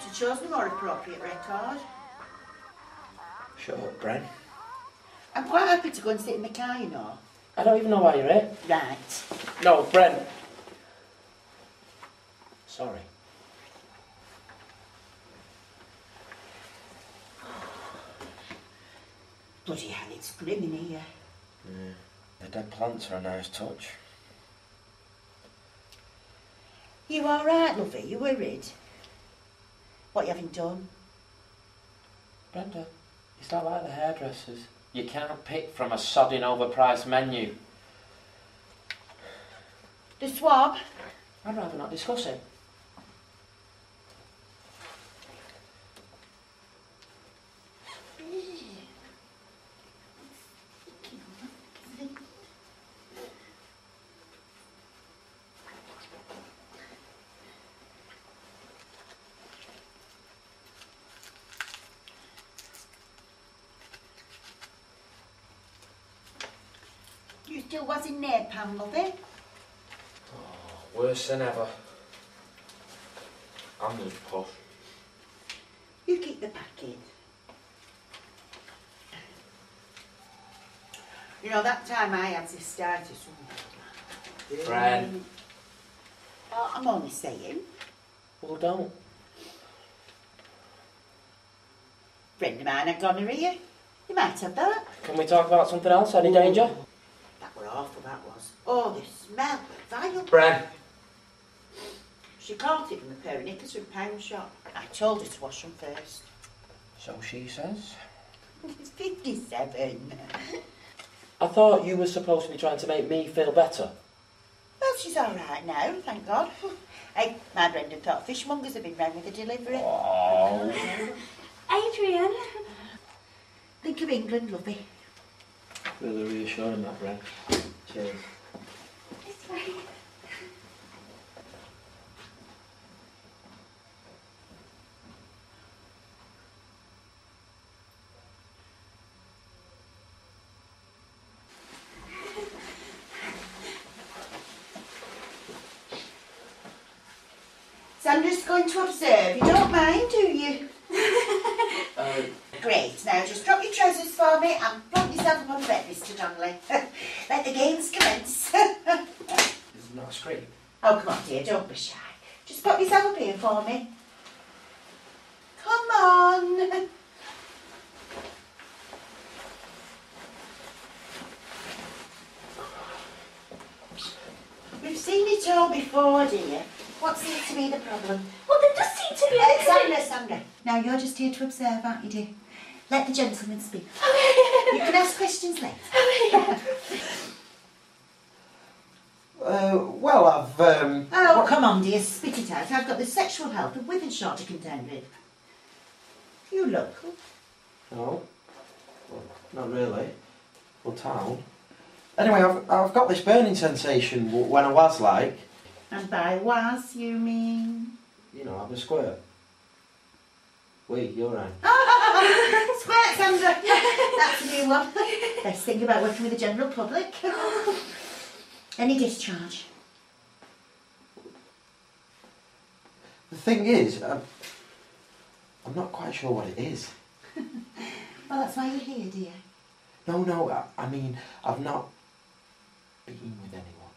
have chosen a more appropriate record. Shut up, Bren. I'm quite happy to go and sit in the car, you know. I don't even know why you're here. Right. No, Bren. Sorry. Bloody hell, it's grim in here. Yeah. The dead plants are a nice touch. You all right, Lofi? You worried? What you haven't done? Brenda, it's not like the hairdressers. You can't pick from a sodding overpriced menu. The swab? I'd rather not discuss it. You still was in there, Pam, Lofi? Oh, worse than ever. I'm just posh. You keep the packet. You know, that time I had cystitis. Bren. Oh, I'm only saying. Well, don't. Friend of mine had gonorrhea. You might have that. Can we talk about something else? Any danger? That were awful, that was. Oh, the smell. Vile. Bren. She caught it from a pair of knickers from pound shop. I told her to wash them first. So she says. It's 57. I thought you were supposed to be trying to make me feel better. Well, she's all right now, thank God. Hey, my Brendan thought fishmongers have been round with the delivery. Oh. Adrian. Think of England, Lofi. Really reassuring, that, Bren. Cheers. It's fine. Sandra's going to observe. You don't mind, do you? Great. Now just drop your trousers for me and plonk yourself upon the bed, Mr. Donnelly. Let the games commence. Isn't that a scream? Oh, come on, dear. Don't be shy. Just pop yourself up here for me. Come on. We've seen it all before, dear. What seems to be the problem? Well, there does seem to be a Sandra. Now, you're just here to observe, aren't you, dear? Let the gentleman speak. Oh, You can ask questions later. yeah. Well, I've, Oh, come on, dear. Spit it out. I've got the sexual health of Withenshaw to contend with. You look. No. Well, not really. Well, town. Anyway, I've got this burning sensation when I was like... And by was, you mean? You know, have a squirt. Wait, you're right. Squirt, Sandra. That's a new one. Best thing about working with the general public. Any discharge? The thing is, I'm not quite sure what it is. Well, that's why you're here, dear. No, I mean, I've not been with anyone.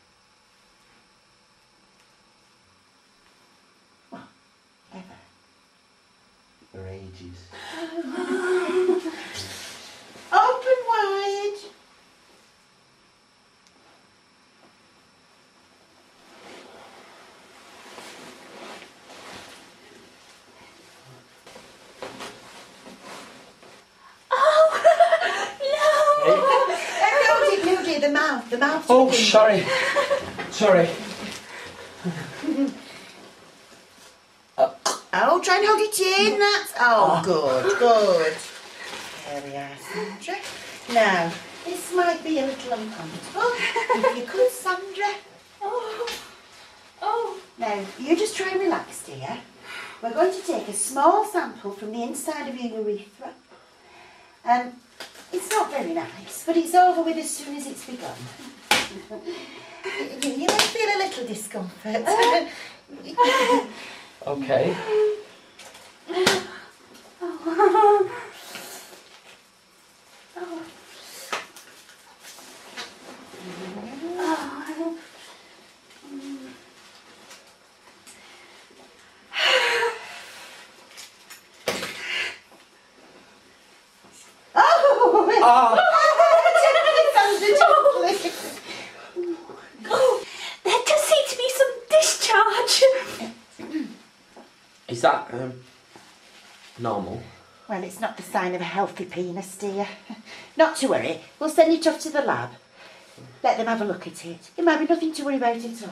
What? Ever? For ages. Open wide. No, dear, the mouth. The mouth. Oh, sorry. Sorry. Oh, try and hold it in. That's... Oh, good. There we are, Sandra. Now, this might be a little uncomfortable. If you could, Sandra. Oh. Now, you just try and relax, dear. We're going to take a small sample from the inside of your urethra. It's not very nice, but it's over with as soon as it's begun. You may feel a little discomfort. Okay. There does seem to be some discharge. Is that normal? Well, it's not the sign of a healthy penis, dear. Not to worry. We'll send it off to the lab. Let them have a look at it. It might be nothing to worry about at all.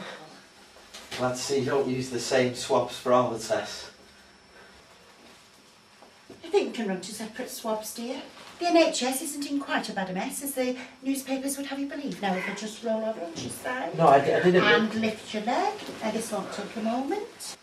Glad to see you don't use the same swabs for all the tests. I think we can run 2 separate swabs, dear. The NHS isn't in quite a bad a mess, as the newspapers would have you believe. Now, if you just roll over onto your side No, I didn't. and lift your leg. Now, this won't take a moment.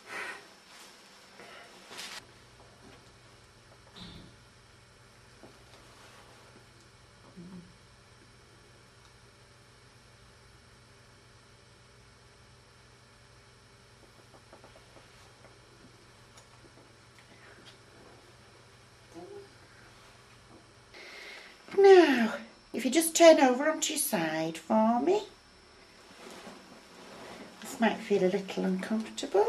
Now, if you just turn over onto your side for me. This might feel a little uncomfortable.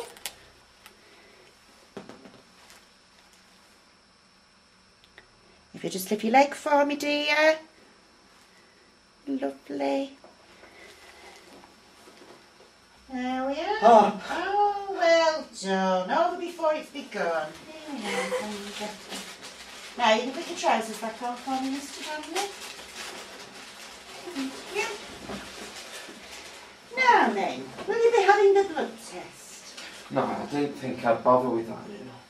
If you just lift your leg for me, dear. Lovely. There we are. Oh, well done. Over before it's begun. There we are. Now, you can put your trousers back on for me, Mr. Donnelly. Thank you. Now then, will you be having the blood test? No, I don't think I'd bother with that, you know.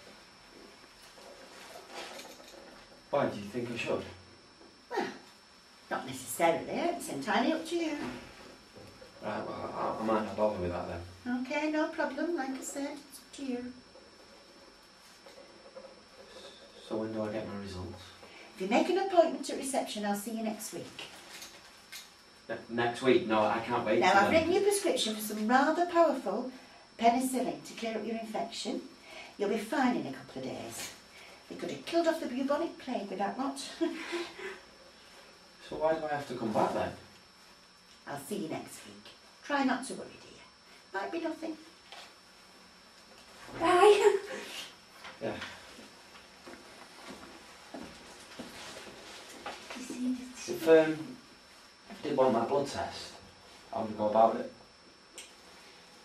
Why, do you think I should? Well, not necessarily. It's entirely up to you. Right, well, I might not bother with that then. Okay, no problem. Like I said, it's up to you. So when do I get my results? If you make an appointment at reception, I'll see you next week. Next week? No, I can't wait. Now, I've written you a prescription for some rather powerful penicillin to clear up your infection. You'll be fine in a couple of days. We could have killed off the bubonic plague with that lot. So why do I have to come back then? I'll see you next week. Try not to worry, dear. Might be nothing. Bye. Yeah. If I did want that blood test, how would I go about it?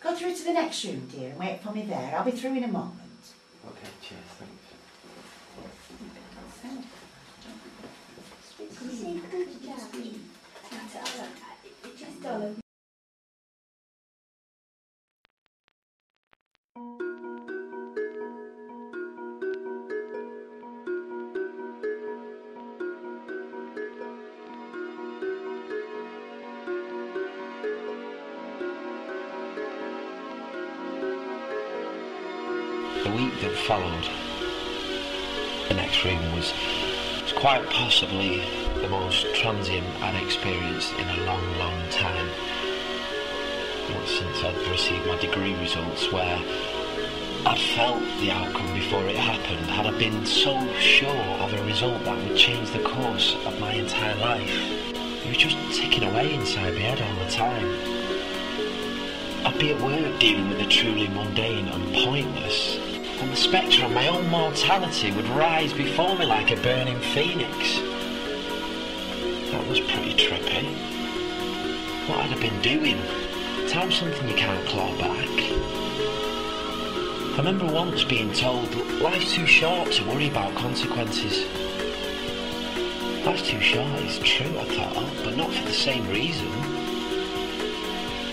Go through to the next room, dear, and wait for me there. I'll be through in a moment. Okay, cheers, thanks. The week that followed, the next room was quite possibly the most transient I'd experienced in a long, long time. Not since I'd received my degree results, where I'd felt the outcome before it happened, had I been so sure of a result that would change the course of my entire life. It was just ticking away inside my head all the time. I'd be at work dealing with the truly mundane and pointless, and the spectre of my own mortality would rise before me like a burning phoenix. That was pretty trippy. What had I been doing? Time's something you can't claw back. I remember once being told, life's too short to worry about consequences. Life's too short is true, I thought, but not for the same reason.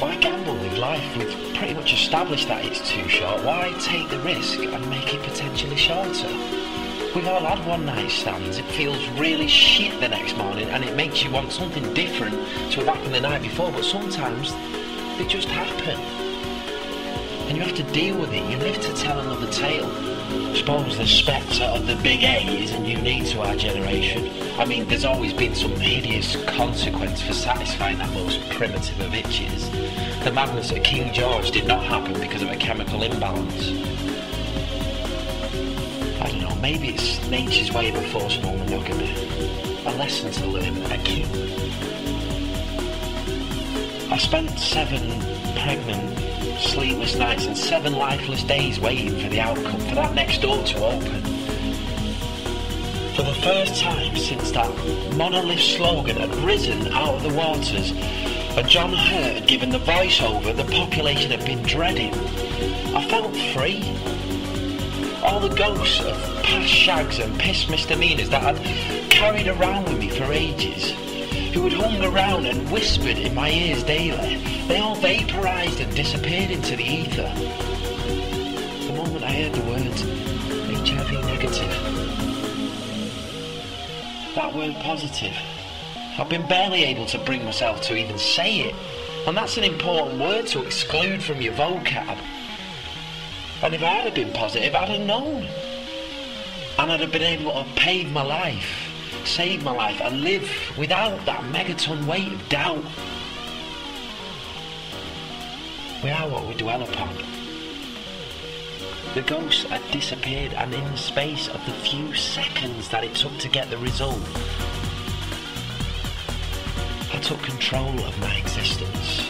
Why gamble with life? We've pretty much established that it's too short. Why take the risk and make it potentially shorter? We've all had one night stands. It feels really shit the next morning and it makes you want something different to have happened the night before, but sometimes they just happen. And you have to deal with it. You live to tell another tale. I suppose the spectre of the big A isn't unique to our generation. I mean, there's always been some hideous consequence for satisfying that most primitive of itches. The madness at King George did not happen because of a chemical imbalance. I'd Or maybe it's nature's way of forceful monogamy. A lesson to learn, a key. I spent 7 pregnant, sleepless nights and 7 lifeless days waiting for the outcome, for that next door to open. For the first time since that monolith slogan had risen out of the waters and John Hurt had given the voiceover the population had been dreading, I felt free. All the ghosts of past shags and pissed misdemeanours that I'd carried around with me for ages, who had hung around and whispered in my ears daily, they all vaporised and disappeared into the ether. The moment I heard the words HIV negative, that word positive, I've been barely able to bring myself to even say it, and that's an important word to exclude from your vocab. And if I had been positive, I'd have known, and I'd have been able to pave my life, save my life, and live without that megaton weight of doubt, without what we dwell upon. The ghosts had disappeared, and in the space of the few seconds that it took to get the result, I took control of my existence.